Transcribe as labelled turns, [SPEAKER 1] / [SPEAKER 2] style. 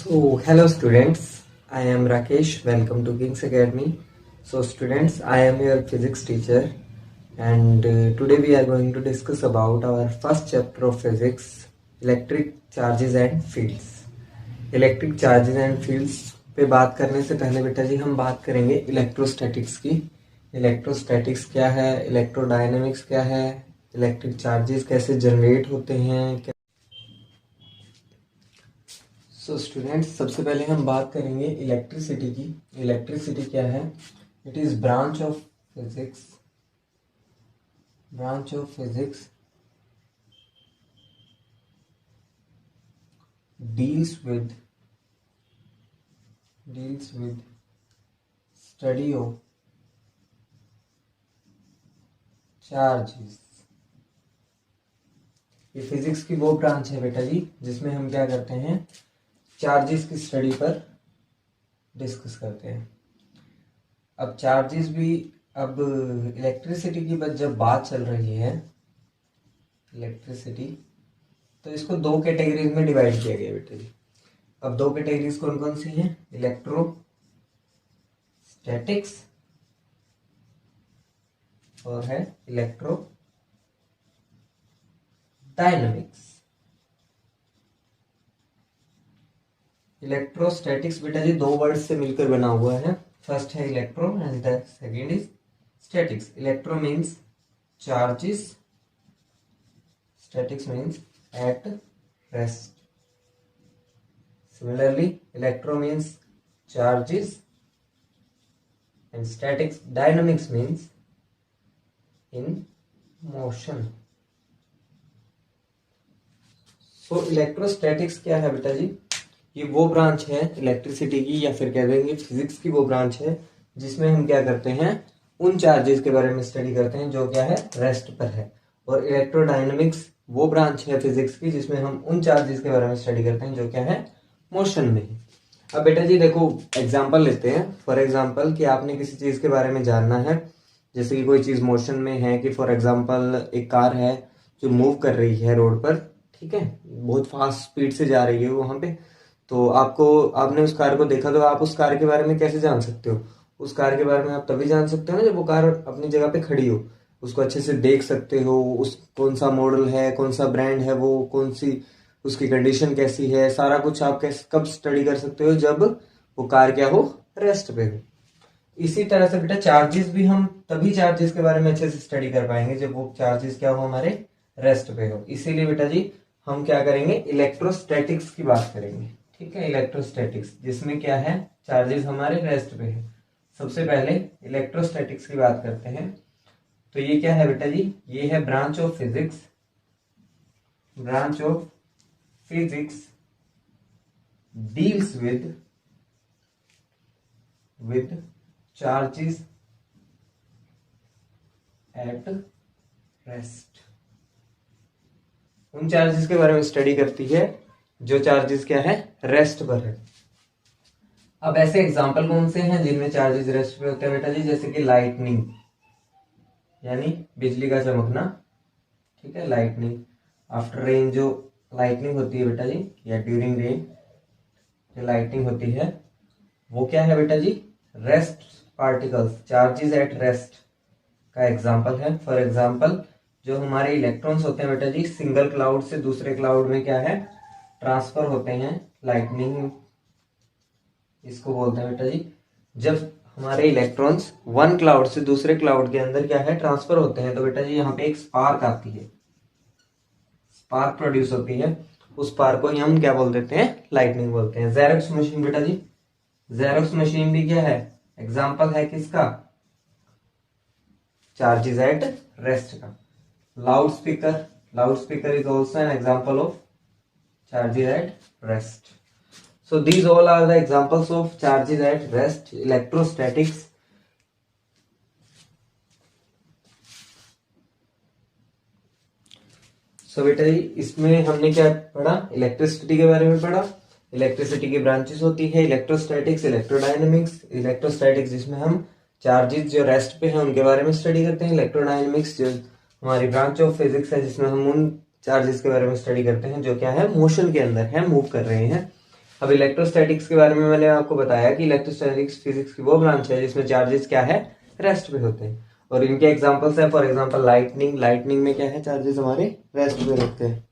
[SPEAKER 1] So, hello students, I am Rakesh. Welcome to King's Academy. So, students, I am your physics teacher, and today we are going to discuss about our first chapter of physics, electric charges and fields. Electric charges and fields पे बात करने से पहले बेटा जी हम बात करेंगे electrostatics की। इलेक्ट्रोस्टैटिक्स क्या है, इलेक्ट्रोडायनेमिक्स क्या है, इलेक्ट्रिक चार्जेस कैसे जनरेट होते हैं। सो स्टूडेंट्स, सबसे पहले हम बात करेंगे इलेक्ट्रिसिटी की। इलेक्ट्रिसिटी क्या है? It is branch of physics deals with study of charges। ये फिजिक्स की वो ब्रांच है बेटा जी जिसमें हम क्या करते हैं, चार्जेस की स्टडी पर डिस्कस करते हैं। अब चार्जेस भी, अब इलेक्ट्रिसिटी की जब बात चल रही है इलेक्ट्रिसिटी, तो इसको दो कैटेगरीज में डिवाइड किया गया बेटा जी। अब दो कैटेगरीज कौन कौन सी हैं? इलेक्ट्रोस्टैटिक्स और है इलेक्ट्रोडायनामिक्स। इलेक्ट्रोस्टैटिक्स बेटा जी दो वर्ड से मिलकर बना हुआ है। फर्स्ट है electro and the second is statics. Electro means charges, statics means at rest. Similarly, electro means charges and statics, dynamics means in motion. So electrostatics क्या है बेटा जी? ये वो ब्रांच है इलेक्ट्रिसिटी की, या फिर कह देंगे फिजिक्स की वो ब्रांच है जिसमें हम क्या करते हैं, उन चार्जेस के बारे में स्टडी करते हैं जो क्या है, रेस्ट पर है। और इलेक्ट्रोडायनेमिक्स वो ब्रांच है फिजिक्स की जिसमें हम उन चार्जेस के बारे में स्टडी करते हैं जो क्या है, मोशन में है। अब बेटा जी देखो, एग्जांपल लेते हैं। फॉर एग्जांपल कि आपने किसी चीज के बारे में जानना है, जैसे कि कोई चीज मोशन में है, कि फॉर एग्जांपल एक कार है जो मूव कर रही है रोड पर, ठीक है, बहुत फास्ट स्पीड से जा रही है वहां पे। तो आपने उस कार को देखा, तो आप उस कार के बारे में कैसे जान सकते हो? उस कार के बारे में आप तभी जान सकते हो ना जब वो कार अपनी जगह पे खड़ी हो, उसको अच्छे से देख सकते हो, उस कौन सा मॉडल है, कौन सा ब्रांड है, वो कौन सी उसकी कंडीशन कैसी है, सारा कुछ आप कब स्टडी कर सकते हो? जब वो कार क्या हो, रेस्ट पे हो। इसी तरह से बेटा चार्जेस भी हम तभी चार्जेस के बारे में अच्छे से स्टडी कर पाएंगे जब वो चार्जेस क्या हो, हमारे रेस्ट पे हो। इसीलिए बेटा जी हम क्या करेंगे, इलेक्ट्रोस्टैटिक्स की बात करेंगे। ठीक है, इलेक्ट्रोस्टैटिक्स जिसमें क्या है, चार्जेस हमारे रेस्ट पे है। सबसे पहले इलेक्ट्रोस्टैटिक्स की बात करते हैं। तो ये क्या है बेटा जी? ये है branch of physics deals with charges at rest. उन चार्जेस के बारे में स्टडी करती है जो चार्जेस क्या है, रेस्ट पर है। अब ऐसे एग्जांपल कौन से हैं जिनमें चार्जेस रेस्ट पे होते हैं बेटा जी? जैसे कि लाइटनिंग, यानी बिजली का चमकना। ठीक है, लाइटनिंग। आफ्टर रेन जो लाइटनिंग होती है बेटा जी, या ड्यूरिंग रेन जो लाइटनिंग होती है, वो क्या है बेटा जी, rest particles, charges at rest का एग्जांपल है। फॉर एग्जांपल जो हमारे इलेक्ट्रॉन्स होते हैं बेटा जी, सिंगल क्लाउड से दूसरे क्लाउड में क्या है, ट्रांसफर होते हैं। लाइटनिंग इसको बोलते हैं बेटा जी, जब हमारे इलेक्ट्रॉन्स वन क्लाउड से दूसरे क्लाउड के अंदर क्या है, ट्रांसफर होते हैं, तो बेटा जी यहाँ पे एक स्पार्क आती है, स्पार्क प्रोड्यूस होती है। उस स्पार्क को ही हम क्या बोल देते हैं, लाइटनिंग बोलते हैं। जेरोक्स मशीन बेटा जी, जेरोक्स मशीन भी क्या है, एग्जांपल है किसका, चार्जेस एट रेस्ट का। Loud speaker is also an example of charges at rest. So these all are the examples of charges at rest, electrostatics. So बेटा जी इसमें हमने क्या पढ़ा, इलेक्ट्रिसिटी के बारे में पढ़ा। इलेक्ट्रिसिटी की ब्रांचेस होती है इलेक्ट्रोस्टैटिक्स, इलेक्ट्रोडायनेमिक्स। इलेक्ट्रोस्टैटिक्स जिसमें हम चार्जेस जो रेस्ट पे हैं उनके बारे में स्टडी करते हैं। इलेक्ट्रोडायनेमिक्स जो हमारी ब्रांच ऑफ फिजिक्स है जिसमें हम उन चार्जेस के बारे में स्टडी करते हैं जो क्या है, मोशन के अंदर है, मूव कर रहे हैं। अब इलेक्ट्रोस्टैटिक्स के बारे में मैंने आपको बताया कि इलेक्ट्रोस्टैटिक्स फिजिक्स की वो ब्रांच है जिसमें चार्जेस क्या है, रेस्ट पे होते हैं। और इनके एग्जांपल्स है, फॉर एग्जांपल लाइटनिंग। लाइटनिंग में क्या है, चार्जेस हमारे रेस्ट पे रहते हैं।